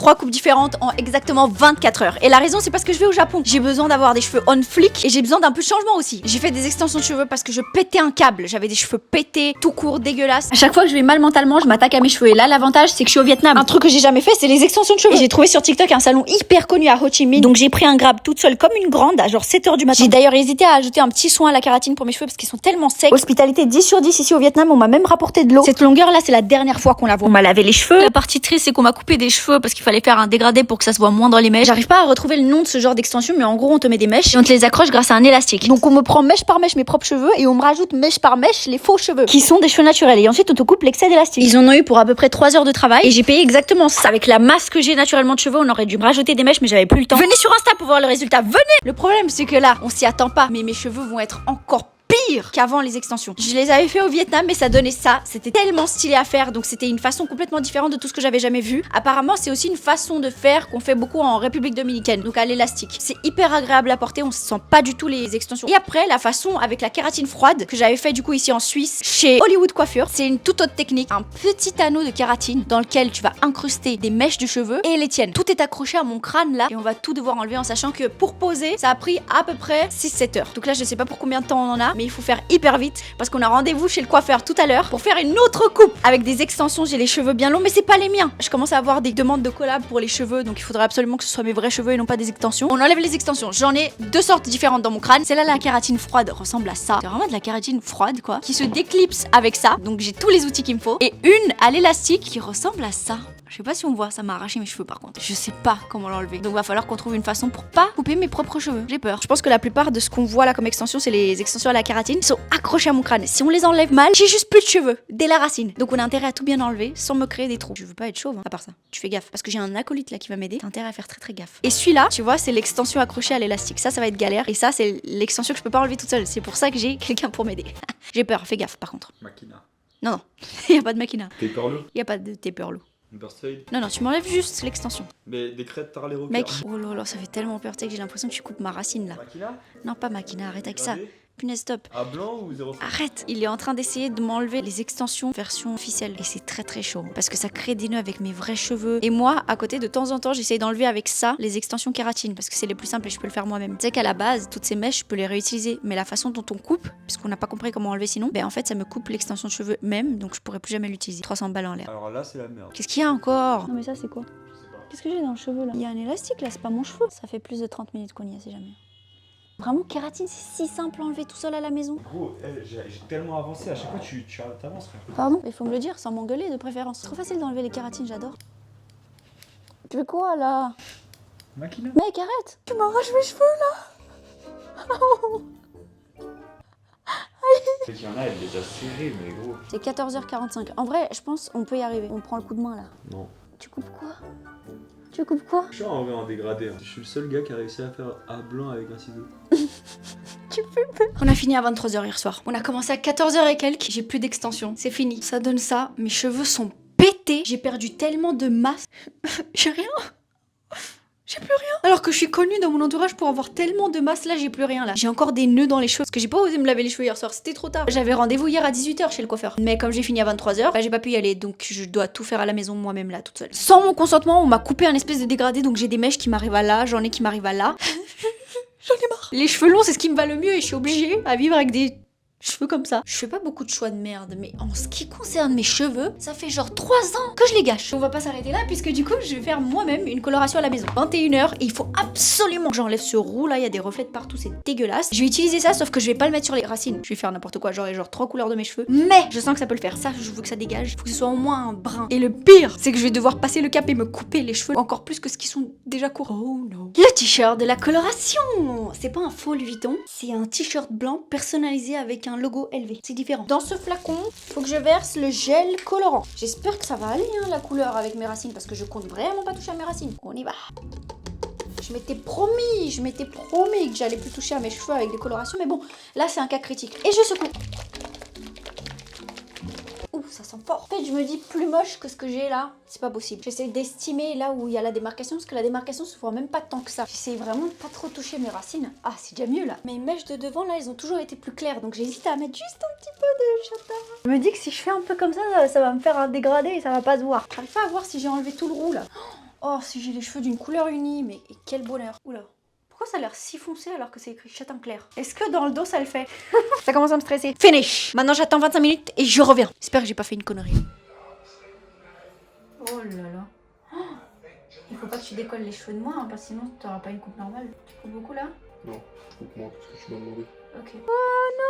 3 coupes différentes en exactement 24 heures. Et la raison, c'est parce que je vais au Japon. J'ai besoin d'avoir des cheveux on flick et j'ai besoin d'un peu de changement aussi. J'ai fait des extensions de cheveux parce que je pétais un câble. J'avais des cheveux pétés, tout court, dégueulasse. À chaque fois que je vais mal mentalement, je m'attaque à mes cheveux. Et là, l'avantage, c'est que je suis au Vietnam. Un truc que j'ai jamais fait, c'est les extensions de cheveux. Et j'ai trouvé sur TikTok un salon hyper connu à Ho Chi Minh. Donc j'ai pris un grab toute seule comme une grande à genre 7 heures du matin. J'ai d'ailleurs hésité à ajouter un petit soin à la kératine pour mes cheveux parce qu'ils sont tellement secs. Hospitalité 10 sur 10 ici au Vietnam, on m'a même rapporté de l'eau. Cette longueur là, c'est la dernière fois qu'on la voit. On m'a lavé les cheveux. La partie triste, c'est qu'on m'a coupé des cheveux parce qu'il fallait faire un dégradé pour que ça se voit moins dans les mèches. J'arrive pas à retrouver le nom de ce genre d'extension, mais en gros, on te met des mèches et on te les accroche grâce à un élastique. Donc on me prend mèche par mèche mes propres cheveux et on me rajoute mèche par mèche les faux cheveux qui sont des cheveux naturels. Et ensuite, on te coupe l'excès d'élastique. Ils en ont eu pour à peu près 3 heures de travail et j'ai payé exactement ça. Avec la masse que j'ai naturellement de cheveux, on aurait dû me rajouter des mèches, mais j'avais plus le temps. Venez sur Insta pour voir le résultat. Venez! Le problème, c'est que là, on s'y attend pas, mais mes cheveux vont être encore pire qu'avant les extensions. Je les avais fait au Vietnam, mais ça donnait ça. C'était tellement stylé à faire, donc c'était une façon complètement différente de tout ce que j'avais jamais vu. Apparemment, c'est aussi une façon de faire qu'on fait beaucoup en République Dominicaine, donc à l'élastique. C'est hyper agréable à porter, on se sent pas du tout les extensions. Et après, la façon avec la kératine froide, que j'avais fait du coup ici en Suisse, chez Hollywood Coiffure, c'est une toute autre technique. Un petit anneau de kératine dans lequel tu vas incruster des mèches de cheveux et les tiennes. Tout est accroché à mon crâne là, et on va tout devoir enlever en sachant que pour poser, ça a pris à peu près 6-7 heures. Donc là, je sais pas pour combien de temps on en a, mais il faut faire hyper vite parce qu'on a rendez-vous chez le coiffeur tout à l'heure pour faire une autre coupe avec des extensions. J'ai les cheveux bien longs, mais c'est pas les miens. Je commence à avoir des demandes de collab pour les cheveux, donc il faudrait absolument que ce soit mes vrais cheveux et non pas des extensions. On enlève les extensions. J'en ai 2 sortes différentes dans mon crâne. Celle-là, la kératine froide, ressemble à ça. C'est vraiment de la kératine froide, quoi, qui se déclipse avec ça. Donc j'ai tous les outils qu'il me faut. Et une à l'élastique qui ressemble à ça. Je sais pas si on voit, ça m'a arraché mes cheveux par contre. Je sais pas comment l'enlever. Donc va falloir qu'on trouve une façon pour pas couper mes propres cheveux. J'ai peur. Je pense que la plupart de ce qu'on voit là comme extension, c'est les extensions à la kératine. Ils sont accrochés à mon crâne. Si on les enlève mal, j'ai juste plus de cheveux. Dès la racine. Donc on a intérêt à tout bien enlever sans me créer des trous. Je veux pas être chauve, hein, à part ça. Tu fais gaffe. Parce que j'ai un acolyte là qui va m'aider. T'as intérêt à faire très gaffe. Et celui-là, tu vois, c'est l'extension accrochée à l'élastique. Ça va être galère. Et ça, c'est l'extension que je peux pas enlever toute seule. C'est pour ça que j'ai quelqu'un pour m'aider. J'ai peur. Fais gaffe par contre. Makina. Non. Y a pas de makina. Taperlo. Y a pas de taperlo. Burstfade. Non, tu m'enlèves juste l'extension. Mais des crêtes tarlé rocker. Mec, oh là là, ça fait tellement peur, tu sais que j'ai l'impression que tu coupes ma racine là. Makina. Non, pas Makina, arrête avec ça. Punaise, stop. À blanc ou 0 Arrête. Il est en train d'essayer de m'enlever les extensions version ficelle. Et c'est très chaud. Parce que ça crée des nœuds avec mes vrais cheveux. Et moi, à côté, de temps en temps, j'essaye d'enlever avec ça les extensions kératine. Parce que c'est les plus simples et je peux le faire moi-même. Tu sais qu'à la base, toutes ces mèches, je peux les réutiliser. Mais la façon dont on coupe, puisqu'on n'a pas compris comment enlever sinon, ben en fait, ça me coupe l'extension de cheveux même. Donc je pourrais plus jamais l'utiliser. 300 balles en l'air. Alors là, c'est la merde. Qu'est-ce qu'il y a encore? Non, mais ça, c'est quoi? Je sais pas. Qu'est-ce que j'ai dans le cheveu là? Il y a un élastique là, c'est pas mon cheveu. Ça fait plus de 30 minutes qu'on y est, c'est jamais. Vraiment, kératine, c'est si simple à enlever tout seul à la maison. Gros, j'ai tellement avancé, à chaque fois tu t'avances, frère. Pardon? Il faut me le dire, sans m'engueuler de préférence. C'est trop facile d'enlever les kératines, j'adore. Tu fais quoi là? Makina. Mec, arrête! Tu m'arraches mes cheveux là! Il y en a, elle est déjà serrée, mais gros. C'est 14h45. En vrai, je pense on peut y arriver. On prend le coup de main là. Non. Tu coupes quoi? Tu coupes quoi? Je suis en vrai en dégradé. Hein. Je suis le seul gars qui a réussi à faire à blanc avec un ciseau. Tu fais peur. On a fini à 23h hier soir. On a commencé à 14h et quelques. J'ai plus d'extension. C'est fini. Ça donne ça. Mes cheveux sont pétés. J'ai perdu tellement de masse. J'ai rien. J'ai plus rien. Alors que je suis connue dans mon entourage pour avoir tellement de masse, là j'ai plus rien là. J'ai encore des nœuds dans les cheveux parce que j'ai pas osé me laver les cheveux hier soir, c'était trop tard. J'avais rendez-vous hier à 18h chez le coiffeur. Mais comme j'ai fini à 23h, bah, j'ai pas pu y aller donc je dois tout faire à la maison moi-même là toute seule. Sans mon consentement, on m'a coupé un espèce de dégradé donc j'ai des mèches qui m'arrivent à là, j'en ai qui m'arrivent à là. J'en ai marre. Les cheveux longs, c'est ce qui me va le mieux et je suis obligée à vivre avec des cheveux comme ça. Je fais pas beaucoup de choix de merde, mais en ce qui concerne mes cheveux, ça fait genre 3 ans que je les gâche. On va pas s'arrêter là, puisque du coup, je vais faire moi-même une coloration à la maison. 21h, et il faut absolument que j'enlève ce roux là, il y a des reflets de partout, c'est dégueulasse. Je vais utiliser ça, sauf que je vais pas le mettre sur les racines. Je vais faire n'importe quoi, genre 3 couleurs de mes cheveux. Mais je sens que ça peut le faire. Ça, je veux que ça dégage. Il faut que ce soit au moins un brun. Et le pire, c'est que je vais devoir passer le cap et me couper les cheveux encore plus que ce qui sont déjà courts. Oh no. Le t-shirt de la coloration. C'est pas un faux Louis Vuitton, c'est un t-shirt blanc personnalisé avec un logo élevé. C'est différent. Dans ce flacon, faut que je verse le gel colorant. J'espère que ça va aller, hein, la couleur avec mes racines, parce que je compte vraiment pas toucher à mes racines. On y va. Je m'étais promis que j'allais plus toucher à mes cheveux avec des colorations, mais bon, là c'est un cas critique. Et je secoue. Ouh, ça sent fort. En fait, je me dis plus moche que ce que j'ai là, c'est pas possible. J'essaie d'estimer là où il y a la démarcation, parce que la démarcation se voit même pas tant que ça. J'essaie vraiment de pas trop toucher mes racines. Ah, c'est déjà mieux là. Mes mèches de devant là, elles ont toujours été plus claires, donc j'hésite à mettre juste un petit peu de châtain. Je me dis que si je fais un peu comme ça, ça va me faire un dégradé et ça va pas se voir. J'arrive pas à voir si j'ai enlevé tout le roux là. Oh, si j'ai les cheveux d'une couleur unie, mais quel bonheur. Oula. Pourquoi ça a l'air si foncé alors que c'est écrit châtain clair? Est-ce que dans le dos ça le fait? Ça commence à me stresser. Finish. Maintenant j'attends 25 minutes et je reviens. J'espère que j'ai pas fait une connerie. Oh là là. Oh, il faut pas que tu décolles les cheveux de moi, hein, parce que sinon t'auras pas une coupe normale. Tu coupes beaucoup là? Non, je coupe moins parce que tu m'as demandé. Ok. Oh non.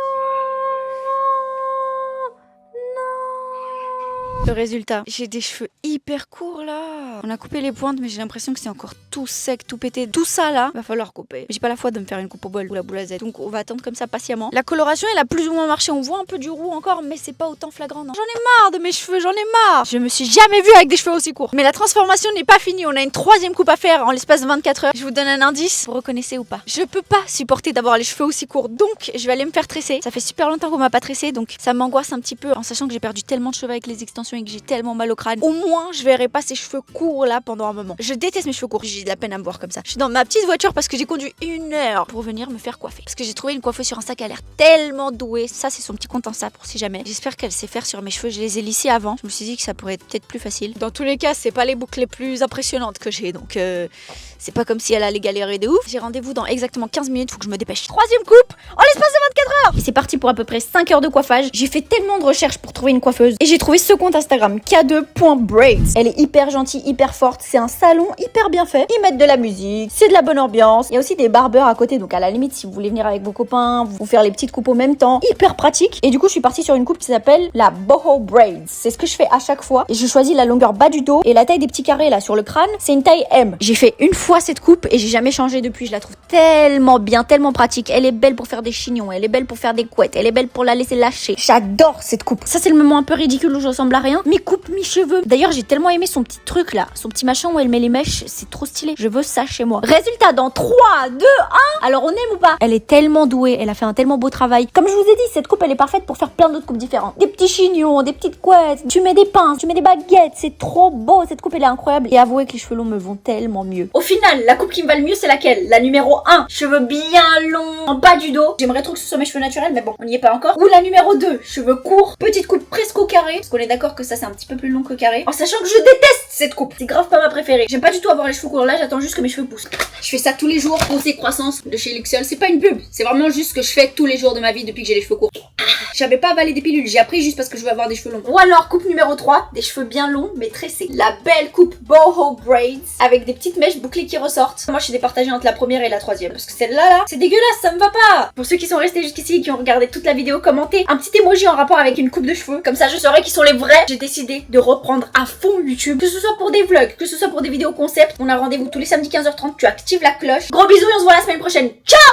Le résultat, j'ai des cheveux hyper courts là. On a coupé les pointes mais j'ai l'impression que c'est encore tout sec, tout pété. Tout ça là, va falloir couper. J'ai pas la foi de me faire une coupe au bol ou la boule à Z. Donc on va attendre comme ça patiemment. La coloration elle a plus ou moins marché. On voit un peu du roux encore mais c'est pas autant flagrant. Non. J'en ai marre de mes cheveux, j'en ai marre. Je me suis jamais vue avec des cheveux aussi courts. Mais la transformation n'est pas finie. On a une troisième coupe à faire en l'espace de 24 heures. Je vous donne un indice. Vous reconnaissez ou pas? Je peux pas supporter d'avoir les cheveux aussi courts. Donc je vais aller me faire tresser. Ça fait super longtemps qu'on m'a pas tressé donc ça m'angoisse un petit peu en sachant que j'ai perdu tellement de cheveux avec les extensions et que j'ai tellement mal au crâne. Au moins je verrai pas ces cheveux courts là pendant un moment. Je déteste mes cheveux courts. J'ai de la peine à me voir comme ça. Je suis dans ma petite voiture parce que j'ai conduit 1 heure pour venir me faire coiffer. Parce que j'ai trouvé une coiffeuse sur Insta qui a l'air tellement douée. Ça c'est son petit compte Insta pour si jamais. J'espère qu'elle sait faire sur mes cheveux. Je les ai lissés avant. Je me suis dit que ça pourrait être peut-être plus facile. Dans tous les cas, c'est pas les boucles les plus impressionnantes que j'ai. Donc c'est pas comme si elle allait galérer de ouf. J'ai rendez-vous dans exactement 15 minutes. Faut que je me dépêche. Troisième coupe en l'espace de 24 heures. Et c'est parti pour à peu près 5 heures de coiffage. J'ai fait tellement de recherches pour trouver une coiffeuse. Et j'ai trouvé ce compte Instagram K2.braids. Elle est hyper gentille, hyper forte. C'est un salon hyper bien fait. Ils mettent de la musique, c'est de la bonne ambiance. Il y a aussi des barbeurs à côté, donc à la limite, si vous voulez venir avec vos copains, vous faire les petites coupes au même temps, hyper pratique. Et du coup, je suis partie sur une coupe qui s'appelle la boho braids. C'est ce que je fais à chaque fois. Et je choisis la longueur bas du dos et la taille des petits carrés là sur le crâne, c'est une taille M. J'ai fait une fois cette coupe et j'ai jamais changé depuis. Je la trouve tellement bien, tellement pratique. Elle est belle pour faire des chignons, elle est belle pour faire des couettes, elle est belle pour la laisser lâcher. J'adore cette coupe. Ça, c'est le moment un peu ridicule où je ressemble à rien. Mi-coupe, mi-cheveux. D'ailleurs, j'ai tellement aimé son petit truc là, son petit machin où elle met les mèches. C'est trop stylé. Je veux ça chez moi. Résultat dans 3, 2, 1. Alors on aime ou pas? Elle est tellement douée. Elle a fait un tellement beau travail. Comme je vous ai dit, cette coupe elle est parfaite pour faire plein d'autres coupes différentes. Des petits chignons, des petites couettes. Tu mets des pinces, tu mets des baguettes. C'est trop beau. Cette coupe elle est incroyable. Et avouez que les cheveux longs me vont tellement mieux. Au final, la coupe qui me va le mieux c'est laquelle? La numéro 1. Cheveux bien longs en bas du dos. J'aimerais trop que ce soit mes cheveux naturels mais bon, on n'y est pas encore. Ou la numéro 2. Cheveux courts. Petite coupe presque au carré. Parce qu'on est d'accord que ça c'est un petit peu plus long que carré. En sachant que je déteste cette coupe. C'est grave pas ma préférée. J'aime pas du tout avoir les cheveux courts là. J'attends juste que mes cheveux poussent. Je fais ça tous les jours. Conseil croissance de chez Luxol. C'est pas une pub. C'est vraiment juste ce que je fais tous les jours de ma vie depuis que j'ai les cheveux courts. J'avais pas avalé des pilules. J'ai appris juste parce que je veux avoir des cheveux longs. Ou alors coupe numéro 3. Des cheveux bien longs mais tressés. La belle coupe boho braids avec des petites mèches bouclées qui ressortent. Moi je suis départagée entre la première et la troisième. Parce que celle-là là, c'est dégueulasse. Ça me va pas. Pour ceux qui sont restés jusqu'ici et qui ont regardé toute la vidéo, commentez un petit emoji en rapport avec une coupe de cheveux. Comme ça je saurai qui sont les vrais. J'ai décidé de reprendre à fond YouTube. Que ce soit pour des vlogs, que ce soit pour des vidéos concept. On a rendez-vous tous les samedis 15h30. Tu actives la cloche. Gros bisous et on se voit la semaine prochaine. Ciao!